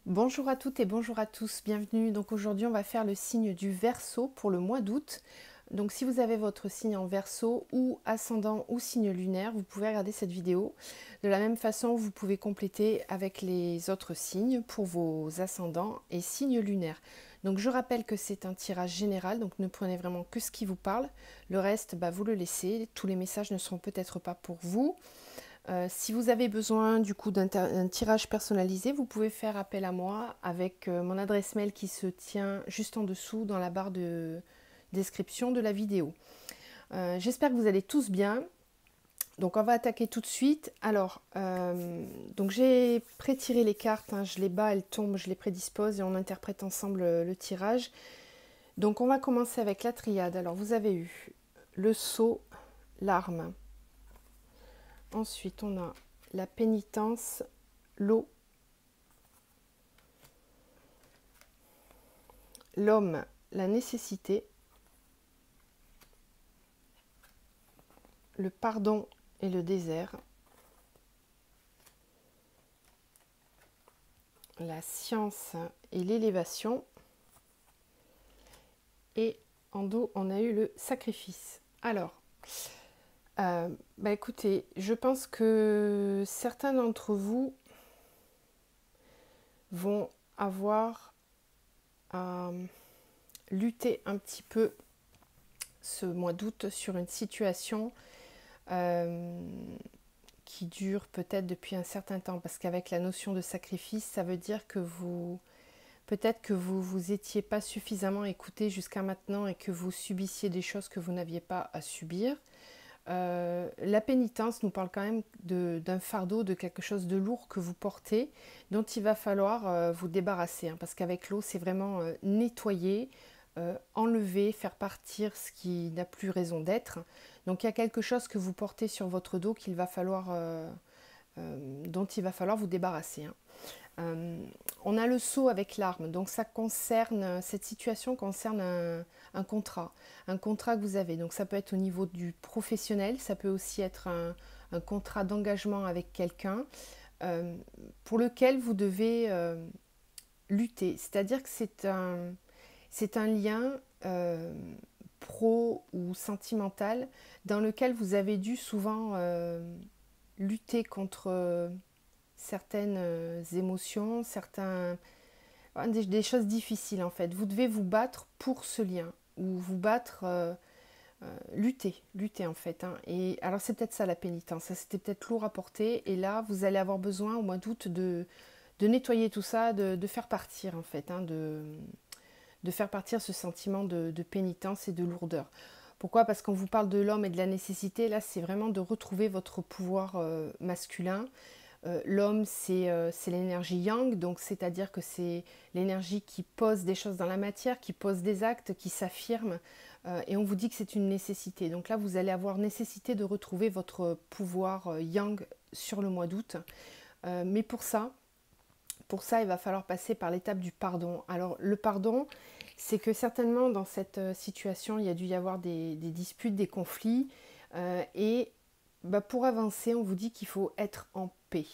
Bonjour à toutes et bonjour à tous, bienvenue. Donc aujourd'hui on va faire le signe du Verseau pour le mois d'août. Donc si vous avez votre signe en Verseau ou ascendant ou signe lunaire, vous pouvez regarder cette vidéo. De la même façon, vous pouvez compléter avec les autres signes pour vos ascendants et signes lunaires. Donc je rappelle que c'est un tirage général, donc ne prenez vraiment que ce qui vous parle. Le reste, vous le laissez. Tous les messages ne seront peut-être pas pour vous. Si vous avez besoin du coup d'un tirage personnalisé, vous pouvez faire appel à moi avec mon adresse mail qui se tient juste en dessous dans la barre de description de la vidéo. J'espère que vous allez tous bien. Donc on va attaquer tout de suite. Alors, donc j'ai pré-tiré les cartes, hein, je les bats, elles tombent, je les prédispose et on interprète ensemble le tirage. Donc on va commencer avec la triade. Alors vous avez eu le sceau, l'arme. Ensuite, on a la pénitence, l'eau, l'homme, la nécessité, le pardon et le désert, la science et l'élévation, et en dos, on a eu le sacrifice. Alors, écoutez, je pense que certains d'entre vous vont avoir à lutter un petit peu ce mois d'août sur une situation qui dure peut-être depuis un certain temps, parce qu'avec la notion de sacrifice, ça veut dire que peut-être que vous étiez pas suffisamment écouté jusqu'à maintenant et que vous subissiez des choses que vous n'aviez pas à subir. La pénitence nous parle quand même d'un fardeau, de quelque chose de lourd que vous portez, dont il va falloir vous débarrasser, hein, parce qu'avec l'eau, c'est vraiment nettoyer, enlever, faire partir ce qui n'a plus raison d'être. Donc il y a quelque chose que vous portez sur votre dos dont il va falloir vous débarrasser, hein. On a le sceau avec l'arme, donc cette situation concerne un contrat que vous avez. Donc ça peut être au niveau du professionnel, ça peut aussi être un contrat d'engagement avec quelqu'un pour lequel vous devez lutter. C'est-à-dire que c'est un lien pro ou sentimental dans lequel vous avez dû souvent lutter contre certaines émotions, des choses difficiles en fait. Vous devez vous battre pour ce lien, ou vous battre, lutter en fait, hein. Et alors c'est peut-être ça la pénitence, ça c'était peut-être lourd à porter, et là vous allez avoir besoin au mois d'août de nettoyer tout ça, de faire partir en fait, hein, de faire partir ce sentiment de pénitence et de lourdeur. Pourquoi? Parce qu'on vous parle de l'homme et de la nécessité, là c'est vraiment de retrouver votre pouvoir masculin. L'homme, c'est l'énergie yang, donc c'est-à-dire que c'est l'énergie qui pose des choses dans la matière, qui pose des actes, qui s'affirme, et on vous dit que c'est une nécessité. Donc là, vous allez avoir nécessité de retrouver votre pouvoir yang sur le mois d'août. Mais pour ça, il va falloir passer par l'étape du pardon. Alors le pardon, c'est que certainement dans cette situation, il y a dû y avoir des disputes, des conflits, et pour avancer, on vous dit qu'il faut être en paix.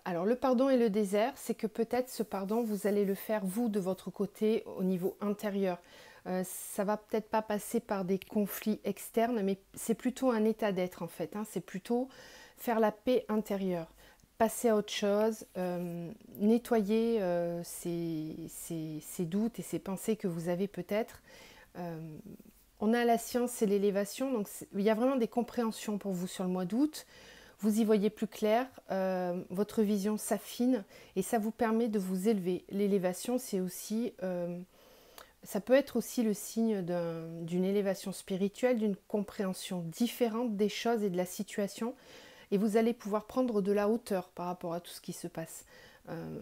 Alors le pardon et le désert, c'est que peut-être ce pardon, vous allez le faire vous de votre côté au niveau intérieur. Ça va peut-être pas passer par des conflits externes, mais c'est plutôt un état d'être en fait, hein. C'est plutôt faire la paix intérieure, passer à autre chose, nettoyer ces doutes et ces pensées que vous avez peut-être. On a la science et l'élévation, donc il y a vraiment des compréhensions pour vous sur le mois d'août. Vous y voyez plus clair, votre vision s'affine et ça vous permet de vous élever. L'élévation, c'est aussi, ça peut être aussi le signe d'une élévation spirituelle, d'une compréhension différente des choses et de la situation, et vous allez pouvoir prendre de la hauteur par rapport à tout ce qui se passe.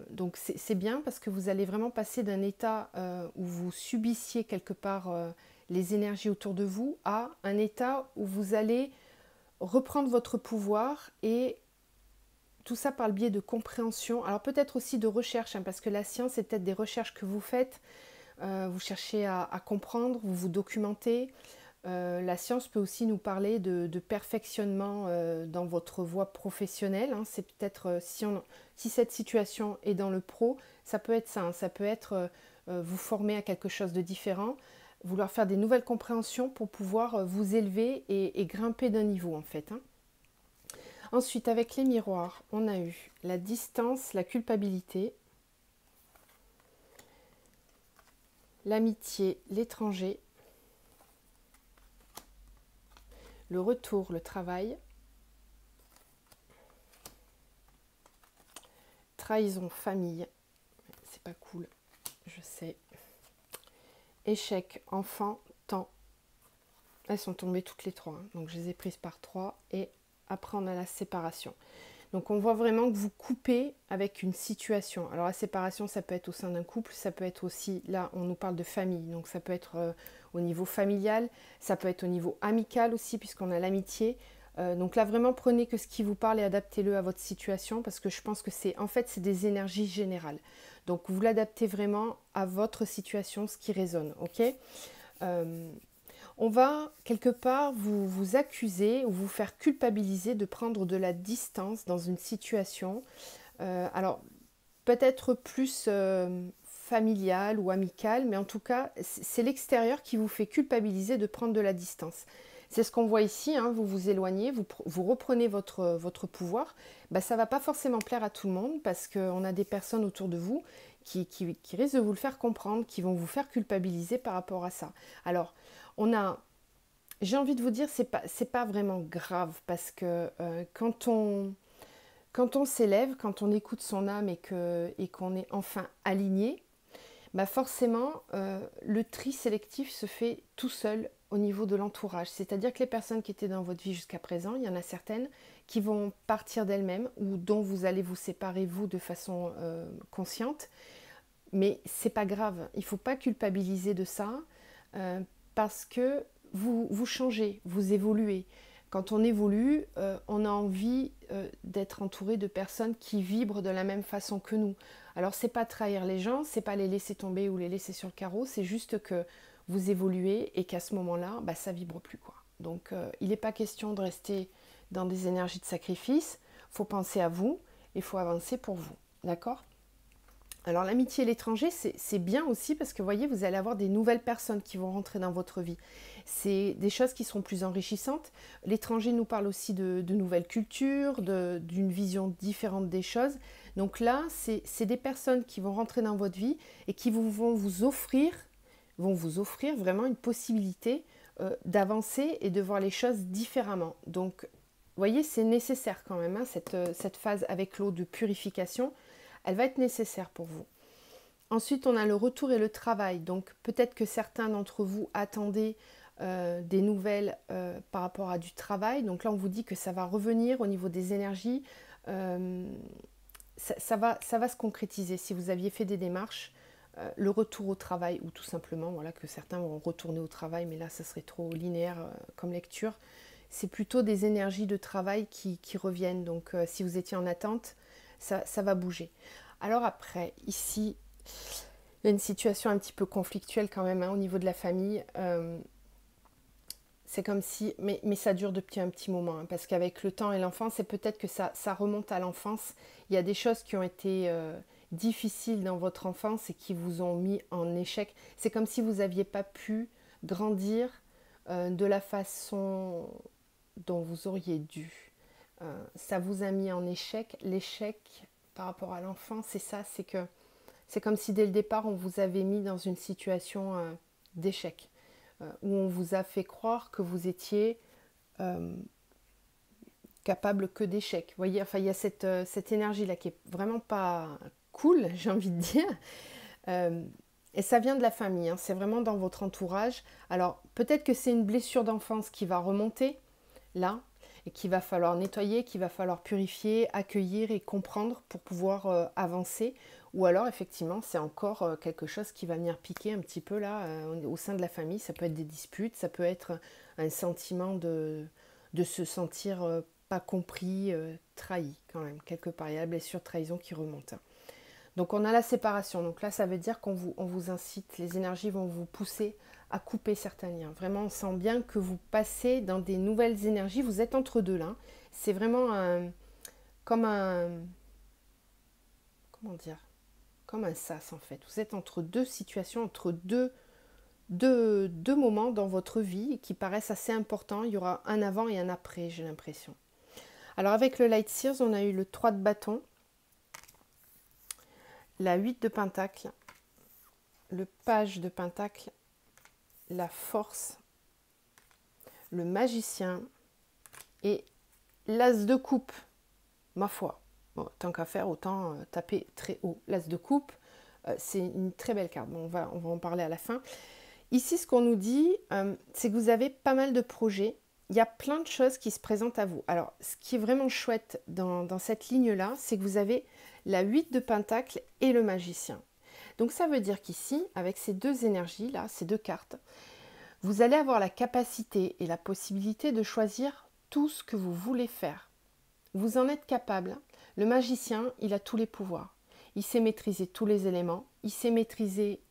Donc c'est bien parce que vous allez vraiment passer d'un état où vous subissiez quelque part les énergies autour de vous à un état où vous allez reprendre votre pouvoir, et tout ça par le biais de compréhension. Alors peut-être aussi de recherche, hein, parce que la science, c'est peut-être des recherches que vous faites. Vous cherchez à comprendre, vous vous documentez. La science peut aussi nous parler de perfectionnement dans votre voie professionnelle, hein. C'est peut-être si cette situation est dans le pro, ça peut être ça, hein. Ça peut être vous former à quelque chose de différent, vouloir faire des nouvelles compréhensions pour pouvoir vous élever et grimper d'un niveau en fait, hein. Ensuite, avec les miroirs, on a eu la distance, la culpabilité, l'amitié, l'étranger, le retour, le travail, trahison, famille, c'est pas cool, je sais, échec, enfant, temps. Elles sont tombées toutes les trois, hein. Donc je les ai prises par trois et après on a la séparation. Donc on voit vraiment que vous coupez avec une situation. Alors la séparation, ça peut être au sein d'un couple, ça peut être aussi, là on nous parle de famille, donc ça peut être au niveau familial, ça peut être au niveau amical aussi, puisqu'on a l'amitié. Donc là vraiment prenez que ce qui vous parle et adaptez-le à votre situation, parce que je pense que c'est en fait c'est des énergies générales. Donc vous l'adaptez vraiment à votre situation, ce qui résonne, ok. On va quelque part vous accuser ou vous faire culpabiliser de prendre de la distance dans une situation. Alors peut-être plus familiale ou amicale, mais en tout cas c'est l'extérieur qui vous fait culpabiliser de prendre de la distance. C'est ce qu'on voit ici, hein. Vous vous éloignez, vous reprenez votre pouvoir. Ben, ça ne va pas forcément plaire à tout le monde parce qu'on a des personnes autour de vous qui risquent de vous le faire comprendre, qui vont vous faire culpabiliser par rapport à ça. Alors, j'ai envie de vous dire, c'est pas vraiment grave parce que quand on s'élève, quand on écoute son âme et qu'on est enfin aligné, bah forcément, le tri sélectif se fait tout seul au niveau de l'entourage. C'est-à-dire que les personnes qui étaient dans votre vie jusqu'à présent, il y en a certaines qui vont partir d'elles-mêmes ou dont vous allez vous séparer, vous, de façon consciente. Mais c'est pas grave, il ne faut pas culpabiliser de ça parce que vous changez, vous évoluez. Quand on évolue, on a envie d'être entouré de personnes qui vibrent de la même façon que nous. Alors c'est pas trahir les gens, c'est pas les laisser tomber ou les laisser sur le carreau, c'est juste que vous évoluez et qu'à ce moment-là, bah, ça vibre plus quoi. Donc il n'est pas question de rester dans des énergies de sacrifice. Il faut penser à vous et il faut avancer pour vous, d'accord? Alors l'amitié et l'étranger, c'est bien aussi parce que vous voyez, vous allez avoir des nouvelles personnes qui vont rentrer dans votre vie. C'est des choses qui seront plus enrichissantes. L'étranger nous parle aussi de nouvelles cultures, d'une vision différente des choses. Donc là, c'est des personnes qui vont rentrer dans votre vie et qui vont vous offrir vraiment une possibilité d'avancer et de voir les choses différemment. Donc, vous voyez, c'est nécessaire quand même, hein, cette phase avec l'eau de purification. Elle va être nécessaire pour vous. Ensuite, on a le retour et le travail. Donc, peut-être que certains d'entre vous attendaient des nouvelles par rapport à du travail. Donc là, on vous dit que ça va revenir au niveau des énergies. Ça va se concrétiser. Si vous aviez fait des démarches, le retour au travail, ou tout simplement, voilà, que certains vont retourner au travail, mais là, ça serait trop linéaire comme lecture. C'est plutôt des énergies de travail qui reviennent. Donc, si vous étiez en attente, ça va bouger. Alors après, ici, il y a une situation un petit peu conflictuelle quand même, hein, au niveau de la famille. C'est comme si, mais ça dure depuis un petit moment, hein, parce qu'avec le temps et l'enfance, c'est peut-être que ça remonte à l'enfance. Il y a des choses qui ont été difficiles dans votre enfance et qui vous ont mis en échec. C'est comme si vous n'aviez pas pu grandir de la façon dont vous auriez dû. Ça vous a mis en échec. L'échec par rapport à l'enfant, c'est ça, c'est que c'est comme si dès le départ on vous avait mis dans une situation d'échec, où on vous a fait croire que vous étiez capable que d'échec. Vous voyez, enfin il y a cette énergie-là qui est vraiment pas cool, j'ai envie de dire. Et ça vient de la famille, hein, c'est vraiment dans votre entourage. Alors peut-être que c'est une blessure d'enfance qui va remonter là, et qu'il va falloir nettoyer, qu'il va falloir purifier, accueillir et comprendre pour pouvoir avancer. Ou alors effectivement c'est encore quelque chose qui va venir piquer un petit peu là au sein de la famille. Ça peut être des disputes, ça peut être un sentiment de se sentir pas compris, trahi quand même, quelque part. Il y a la blessure de trahison qui remonte. Donc on a la séparation. Donc là ça veut dire on vous incite, les énergies vont vous pousser à couper certains liens. Vraiment, on sent bien que vous passez dans des nouvelles énergies. Vous êtes entre deux là. C'est vraiment comme un... Comment dire? Comme un sas en fait. Vous êtes entre deux situations, entre deux moments dans votre vie qui paraissent assez importants. Il y aura un avant et un après, j'ai l'impression. Alors avec le Light Seers, on a eu le 3 de bâton, la 8 de pentacle, le page de pentacle, la force, le magicien et l'as de coupe. Ma foi, bon, tant qu'à faire, autant taper très haut. L'as de coupe, c'est une très belle carte. Bon, on va en parler à la fin. Ici, ce qu'on nous dit, c'est que vous avez pas mal de projets. Il y a plein de choses qui se présentent à vous. Alors, ce qui est vraiment chouette dans cette ligne-là, c'est que vous avez la 8 de pentacle et le magicien. Donc, ça veut dire qu'ici, avec ces deux énergies-là, ces deux cartes, vous allez avoir la capacité et la possibilité de choisir tout ce que vous voulez faire. Vous en êtes capable. Le magicien, il a tous les pouvoirs. Il sait maîtriser tous les éléments. Il sait maîtriser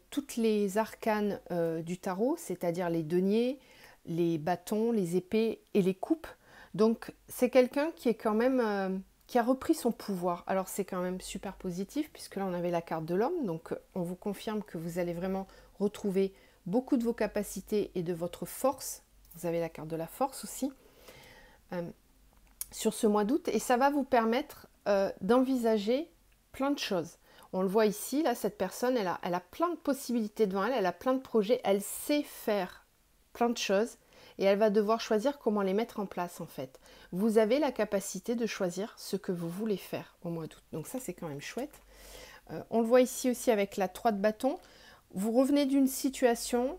toutes les arcanes du tarot, c'est-à-dire les deniers, les bâtons, les épées et les coupes. Donc, c'est quelqu'un qui est quand même... qui a repris son pouvoir. Alors, c'est quand même super positif, puisque là, on avait la carte de l'homme. Donc, on vous confirme que vous allez vraiment retrouver beaucoup de vos capacités et de votre force. Vous avez la carte de la force aussi. Sur ce mois d'août. Et ça va vous permettre d'envisager plein de choses. On le voit ici, là, cette personne, elle a plein de possibilités devant elle, elle a plein de projets, elle sait faire plein de choses et elle va devoir choisir comment les mettre en place en fait. Vous avez la capacité de choisir ce que vous voulez faire au mois d'août. Donc ça, c'est quand même chouette. On le voit ici aussi avec la 3 de bâton. Vous revenez d'une situation,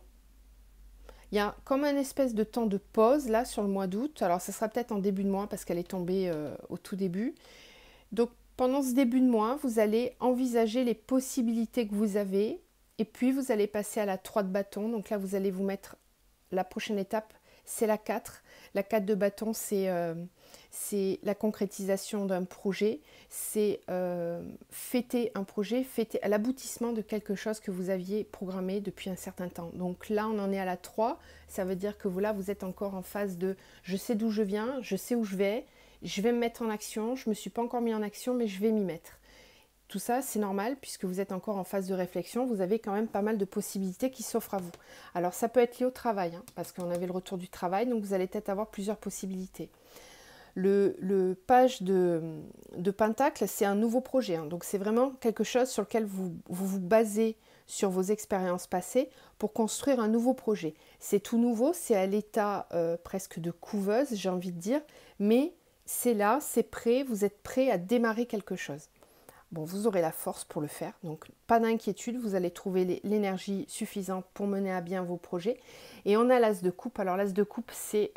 il y a comme un espèce de temps de pause là sur le mois d'août. Alors ça sera peut-être en début de mois parce qu'elle est tombée au tout début. Donc pendant ce début de mois, vous allez envisager les possibilités que vous avez et puis vous allez passer à la 3 de bâton. Donc là, vous allez vous mettre, la prochaine étape, c'est la 4. La 4 de bâton, c'est la concrétisation d'un projet, c'est fêter un projet, fêter l'aboutissement de quelque chose que vous aviez programmé depuis un certain temps. Donc là, on en est à la 3. Ça veut dire que vous êtes encore en phase de « je sais d'où je viens, je sais où je vais ». Je vais me mettre en action, je ne me suis pas encore mis en action, mais je vais m'y mettre. Tout ça, c'est normal, puisque vous êtes encore en phase de réflexion, vous avez quand même pas mal de possibilités qui s'offrent à vous. Alors, ça peut être lié au travail, hein, parce qu'on avait le retour du travail, donc vous allez peut-être avoir plusieurs possibilités. Le page de Pentacle, c'est un nouveau projet, hein, donc c'est vraiment quelque chose sur lequel vous basez sur vos expériences passées pour construire un nouveau projet. C'est tout nouveau, c'est à l'état presque de couveuse, j'ai envie de dire, mais c'est là, c'est prêt, vous êtes prêt à démarrer quelque chose. Bon, vous aurez la force pour le faire, donc pas d'inquiétude, vous allez trouver l'énergie suffisante pour mener à bien vos projets. Et on a l'as de coupe. Alors l'as de coupe, c'est,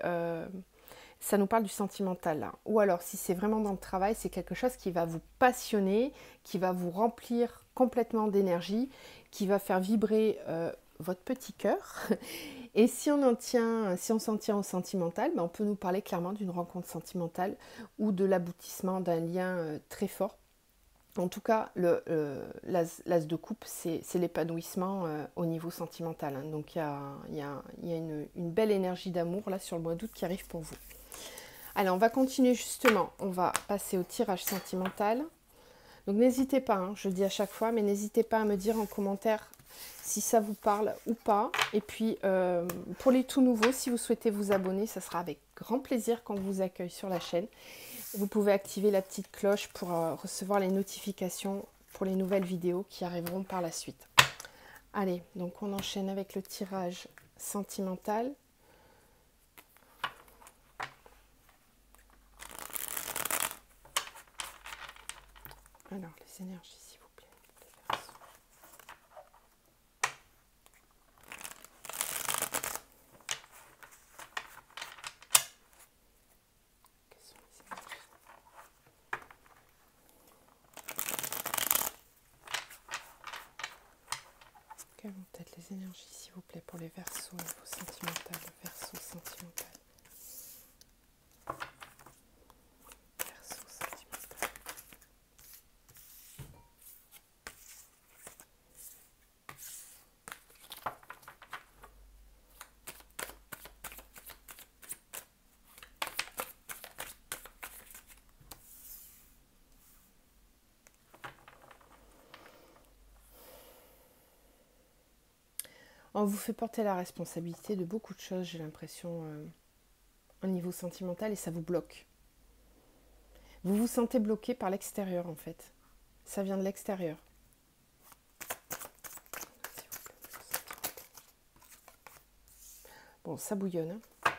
ça nous parle du sentimental, là. Ou alors si c'est vraiment dans le travail, c'est quelque chose qui va vous passionner, qui va vous remplir complètement d'énergie, qui va faire vibrer votre petit cœur. Et si on s'en tient au sentimental, ben on peut nous parler clairement d'une rencontre sentimentale ou de l'aboutissement d'un lien très fort. En tout cas, l'as de coupe, c'est l'épanouissement au niveau sentimental. Hein. Donc il y a une belle énergie d'amour là sur le mois d'août qui arrive pour vous. Allez, on va continuer justement. On va passer au tirage sentimental. Donc n'hésitez pas, hein, je le dis à chaque fois, mais n'hésitez pas à me dire en commentaire si ça vous parle ou pas. Et puis, pour les tout nouveaux, si vous souhaitez vous abonner, ça sera avec grand plaisir qu'on vous accueille sur la chaîne. Vous pouvez activer la petite cloche pour recevoir les notifications pour les nouvelles vidéos qui arriveront par la suite. Allez, donc on enchaîne avec le tirage sentimental. Alors, les énergies, s'il vous plaît. Quelles vont être les énergies, s'il vous plaît, pour les Verseaux au niveau sentimental, Verseau sentimental. Verseau sentimental. On vous fait porter la responsabilité de beaucoup de choses, j'ai l'impression, au niveau sentimental, et ça vous bloque. Vous vous sentez bloqué par l'extérieur, en fait. Ça vient de l'extérieur. Bon, ça bouillonne. Hein. À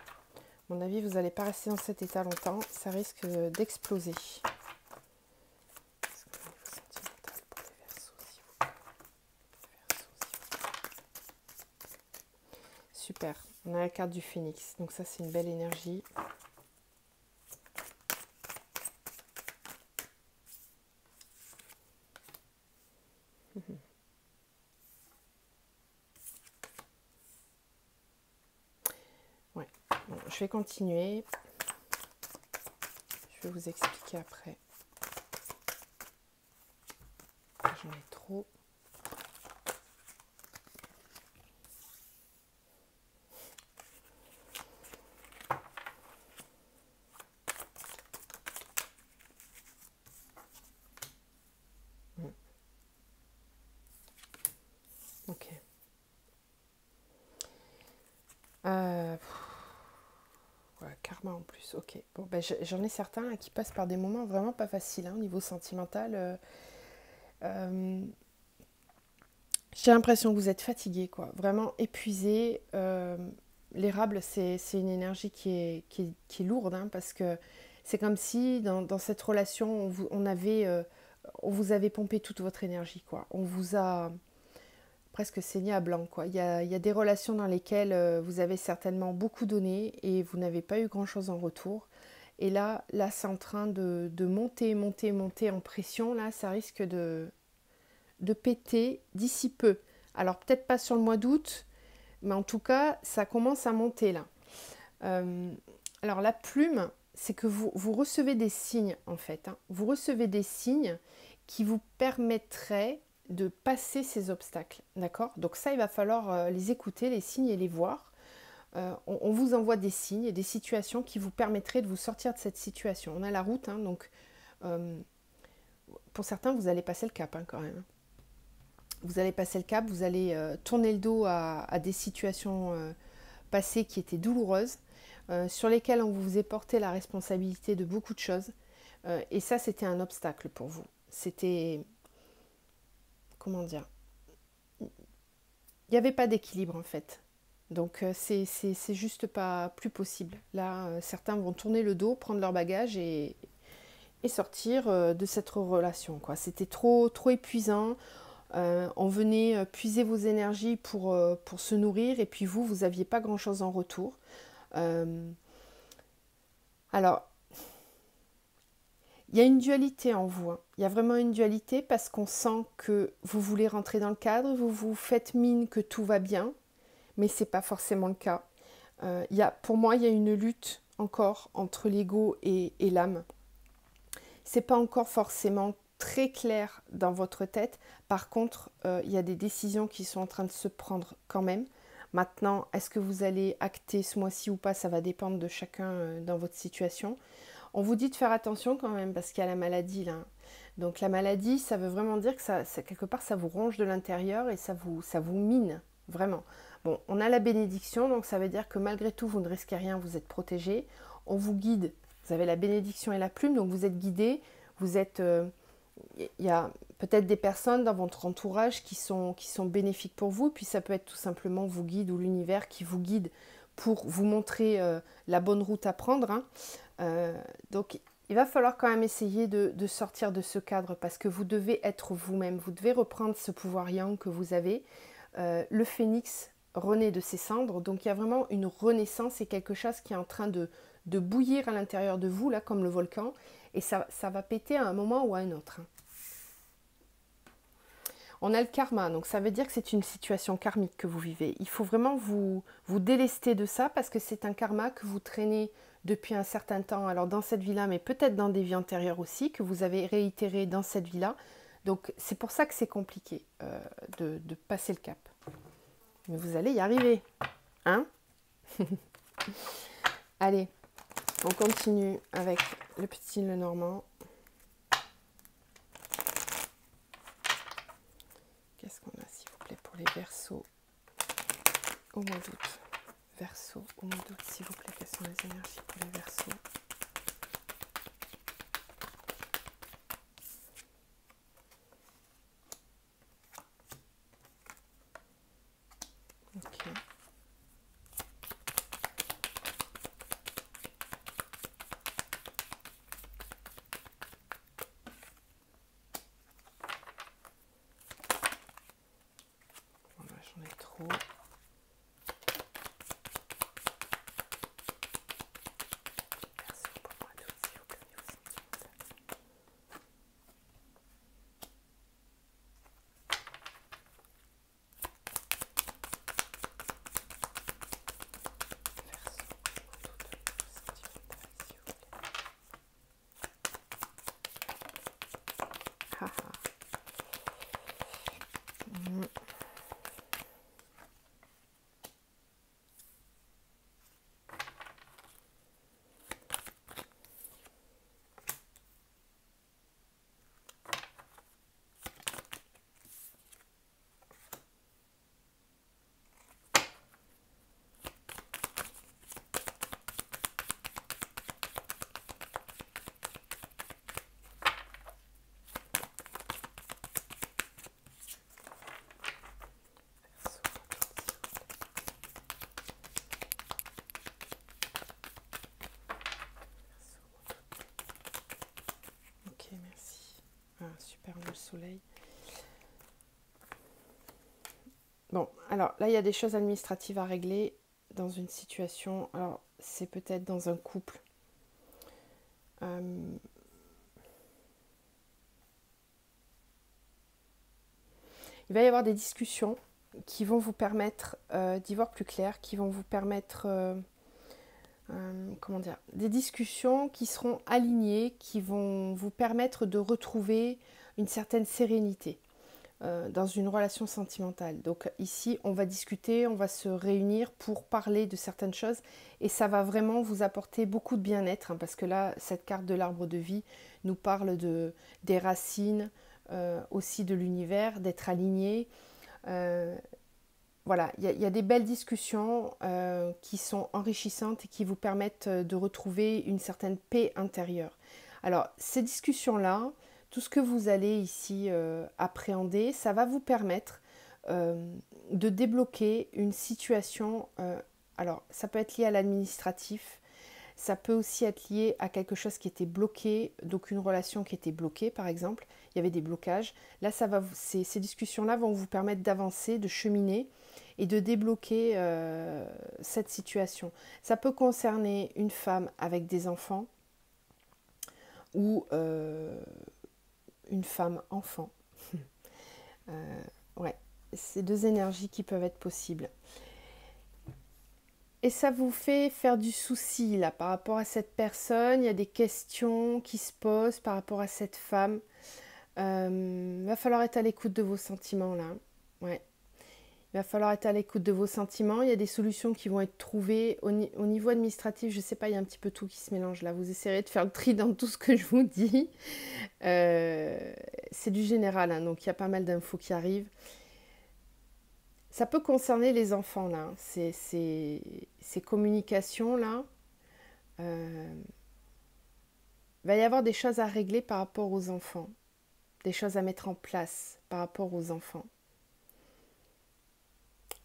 mon avis, vous n'allez pas rester dans cet état longtemps. Ça risque d'exploser. Super. On a la carte du phénix. Donc ça, c'est une belle énergie. Ouais. Bon, je vais continuer. Je vais vous expliquer après. J'en ai trop. Ok. Ouais, karma en plus, ok. Bon, ben, j'en ai certains là, qui passent par des moments vraiment pas faciles hein, au niveau sentimental. J'ai l'impression que vous êtes fatigué, quoi. Vraiment épuisé. L'érable, c'est une énergie qui est lourde, hein, parce que c'est comme si dans cette relation, on vous avait pompé toute votre énergie, quoi. On vous a presque saigné à blanc, quoi. Il y a des relations dans lesquelles vous avez certainement beaucoup donné et vous n'avez pas eu grand-chose en retour. Et là c'est en train de monter, monter, monter en pression. Là, ça risque de péter d'ici peu. Alors, peut-être pas sur le mois d'août, mais en tout cas, ça commence à monter, là. Alors, la plume, c'est que vous recevez des signes, en fait. Hein. Vous recevez des signes qui vous permettraient de passer ces obstacles, d'accord? Donc ça, il va falloir les écouter, les signes et les voir. On vous envoie des signes et des situations qui vous permettraient de vous sortir de cette situation. On a la route, hein, donc pour certains, vous allez passer le cap hein, quand même. Vous allez passer le cap, vous allez tourner le dos à des situations passées qui étaient douloureuses, sur lesquelles on vous a porté la responsabilité de beaucoup de choses. Et ça, c'était un obstacle pour vous. C'était... Comment dire? Il n'y avait pas d'équilibre en fait. Donc c'est juste pas plus possible. Là, certains vont tourner le dos, prendre leur bagage et sortir de cette relation. C'était trop épuisant. On venait puiser vos énergies pour se nourrir et puis vous n'aviez pas grand-chose en retour. Alors, il y a une dualité en vous. Hein. Il y a vraiment une dualité parce qu'on sent que vous voulez rentrer dans le cadre, vous vous faites mine que tout va bien, mais ce n'est pas forcément le cas. Pour moi, il y a une lutte encore entre l'ego et l'âme. C'est pas encore forcément très clair dans votre tête. Par contre, il y a des décisions qui sont en train de se prendre quand même. Maintenant, est-ce que vous allez acter ce mois-ci ou pas? Ça va dépendre de chacun dans votre situation. On vous dit de faire attention quand même parce qu'il y a la maladie là. Donc la maladie, ça veut vraiment dire que quelque part, ça vous ronge de l'intérieur et ça vous mine, vraiment. Bon, on a la bénédiction, donc ça veut dire que malgré tout, vous ne risquez rien, vous êtes protégé. On vous guide, vous avez la bénédiction et la plume, donc vous êtes guidé. Vous êtes... Il y a peut-être des personnes dans votre entourage qui sont bénéfiques pour vous, puis ça peut être tout simplement vous guide ou l'univers qui vous guide pour vous montrer la bonne route à prendre. Hein. Donc il va falloir quand même essayer de sortir de ce cadre parce que vous devez être vous-même, vous devez reprendre ce pouvoir yang que vous avez. Le phénix renaît de ses cendres, donc il y a vraiment une renaissance et quelque chose qui est en train de bouillir à l'intérieur de vous, là comme le volcan, et ça va péter à un moment ou à un autre. Hein. On a le karma, donc ça veut dire que c'est une situation karmique que vous vivez. Il faut vraiment vous délester de ça parce que c'est un karma que vous traînez depuis un certain temps, alors dans cette vie-là, mais peut-être dans des vies antérieures aussi, que vous avez réitéré dans cette vie-là. Donc c'est pour ça que c'est compliqué de passer le cap. Mais vous allez y arriver. Hein? Allez, on continue avec le petit Lenormand. Qu'est-ce qu'on a, s'il vous plaît, pour les Verseaux? au mois d'août. Verseau, au mois d'août, s'il vous plaît, quelles sont les énergies pour les Verseaux? Ok. Voilà, j'en ai trop. Ok, merci. Ah, super, le soleil. Bon, alors là, il y a des choses administratives à régler dans une situation. Alors, c'est peut-être dans un couple. Il va y avoir des discussions qui vont vous permettre d'y voir plus clair, qui vont vous permettre, comment dire, des discussions qui seront alignées, qui vont vous permettre de retrouver une certaine sérénité dans une relation sentimentale. Donc ici, on va discuter, on va se réunir pour parler de certaines choses et ça va vraiment vous apporter beaucoup de bien-être hein, parce que là, cette carte de l'arbre de vie nous parle des racines, aussi de l'univers, d'être aligné. Voilà, il y a des belles discussions qui sont enrichissantes et qui vous permettent de retrouver une certaine paix intérieure. Alors, ces discussions-là, tout ce que vous allez ici appréhender, ça va vous permettre de débloquer une situation. Alors, ça peut être lié à l'administratif, ça peut aussi être lié à quelque chose qui était bloqué, donc une relation qui était bloquée par exemple, il y avait des blocages. Là, ces discussions-là vont vous permettre d'avancer, de cheminer et de débloquer cette situation. Ça peut concerner une femme avec des enfants ou une femme enfant. Ouais, c'est deux énergies qui peuvent être possibles. Et ça vous fait faire du souci là par rapport à cette personne. Il y a des questions qui se posent par rapport à cette femme. Va falloir être à l'écoute de vos sentiments là. Ouais. Il va falloir être à l'écoute de vos sentiments. Il y a des solutions qui vont être trouvées au niveau administratif. Je ne sais pas, il y a un petit peu tout qui se mélange là. Vous essayerez de faire le tri dans tout ce que je vous dis. C'est du général, hein, donc il y a pas mal d'infos qui arrivent. Ça peut concerner les enfants là. Ces communications là. Il va y avoir des choses à régler par rapport aux enfants. Des choses à mettre en place par rapport aux enfants.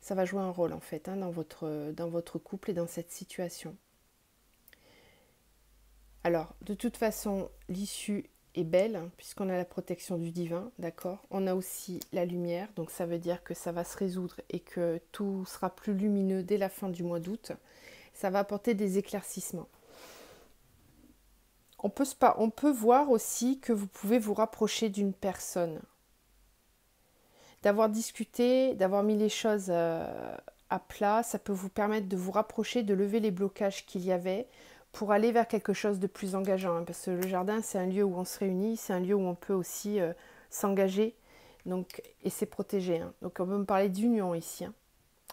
Ça va jouer un rôle en fait hein, dans votre couple et dans cette situation. Alors, de toute façon, l'issue est belle hein, puisqu'on a la protection du divin, d'accord. On a aussi la lumière, donc ça veut dire que ça va se résoudre et que tout sera plus lumineux dès la fin du mois d'août. Ça va apporter des éclaircissements. On peut voir aussi que vous pouvez vous rapprocher d'une personne. D'avoir discuté, d'avoir mis les choses à plat, ça peut vous permettre de vous rapprocher, de lever les blocages qu'il y avait pour aller vers quelque chose de plus engageant. Hein, parce que le jardin, c'est un lieu où on se réunit, c'est un lieu où on peut aussi s'engager et c'est protégé. Hein. Donc on peut me parler d'union ici. Hein.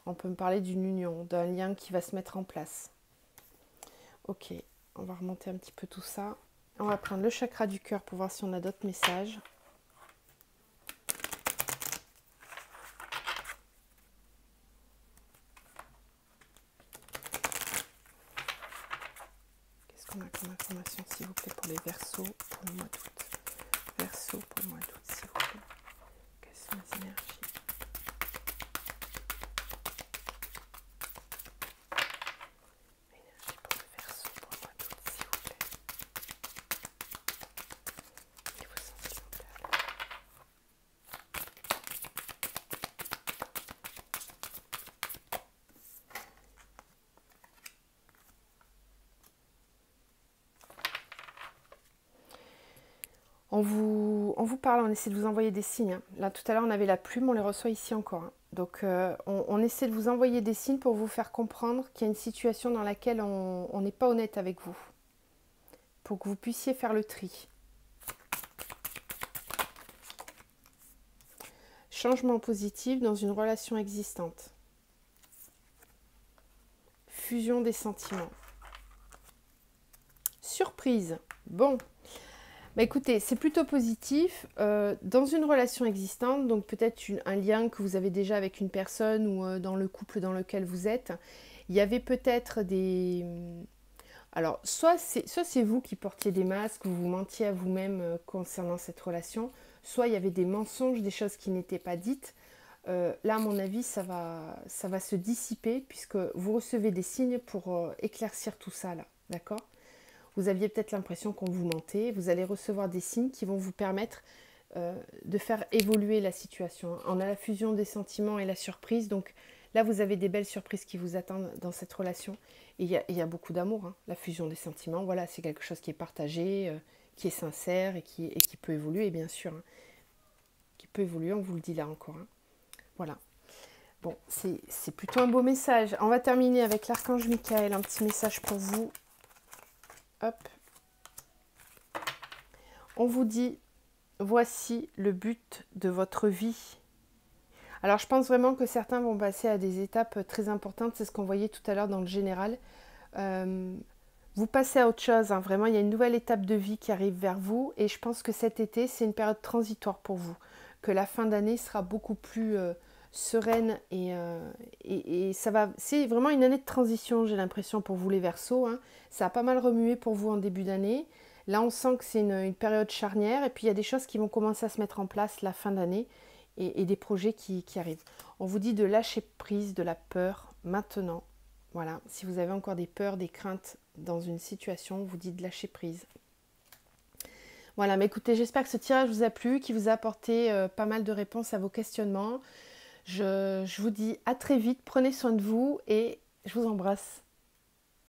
On peut me parler d'une union, d'un lien qui va se mettre en place. Ok, on va remonter un petit peu tout ça. On va prendre le chakra du cœur pour voir si on a d'autres messages. comme information, s'il vous plaît, pour les Verseaux pour le mois d'août. Verseaux pour le mois d'août, s'il vous plaît. Quelles sont les énergies? Énergie pour le Verseau pour le mois d'août, s'il vous plaît. Niveau sentimental. On vous parle, on essaie de vous envoyer des signes, hein. Là, tout à l'heure, on avait la plume, on les reçoit ici encore, hein. Donc, on essaie de vous envoyer des signes pour vous faire comprendre qu'il y a une situation dans laquelle on n'est pas honnête avec vous. Pour que vous puissiez faire le tri. Changement positif dans une relation existante. Fusion des sentiments. Surprise. Bon. Bah écoutez, c'est plutôt positif. Dans une relation existante, donc peut-être un lien que vous avez déjà avec une personne ou dans le couple dans lequel vous êtes, il y avait peut-être des... Alors, soit c'est vous qui portiez des masques, vous vous mentiez à vous-même concernant cette relation, soit il y avait des mensonges, des choses qui n'étaient pas dites. Là, à mon avis, ça va se dissiper puisque vous recevez des signes pour éclaircir tout ça, là. D'accord ? Vous aviez peut-être l'impression qu'on vous mentait. Vous allez recevoir des signes qui vont vous permettre de faire évoluer la situation. On a la fusion des sentiments et la surprise. Donc là, vous avez des belles surprises qui vous attendent dans cette relation. Et il y a beaucoup d'amour, hein. La fusion des sentiments, voilà, c'est quelque chose qui est partagé, qui est sincère et qui peut évoluer, bien sûr, hein. Qui peut évoluer, on vous le dit là encore, hein. Voilà. Bon, c'est plutôt un beau message. On va terminer avec l'archange Michael. Un petit message pour vous. Hop. On vous dit, voici le but de votre vie. Alors, je pense vraiment que certains vont passer à des étapes très importantes. C'est ce qu'on voyait tout à l'heure dans le général. Vous passez à autre chose, hein. Vraiment, il y a une nouvelle étape de vie qui arrive vers vous. Et je pense que cet été, c'est une période transitoire pour vous. Que la fin d'année sera beaucoup plus sereine. Et ça va... C'est vraiment une année de transition, j'ai l'impression, pour vous les Verseaux, hein. Ça a pas mal remué pour vous en début d'année. Là, on sent que c'est une période charnière. Et puis, il y a des choses qui vont commencer à se mettre en place la fin d'année. Et des projets qui arrivent. On vous dit de lâcher prise de la peur maintenant. Voilà, si vous avez encore des peurs, des craintes dans une situation, on vous dit de lâcher prise. Voilà, mais écoutez, j'espère que ce tirage vous a plu, qu'il vous a apporté pas mal de réponses à vos questionnements. Je vous dis à très vite, prenez soin de vous et je vous embrasse.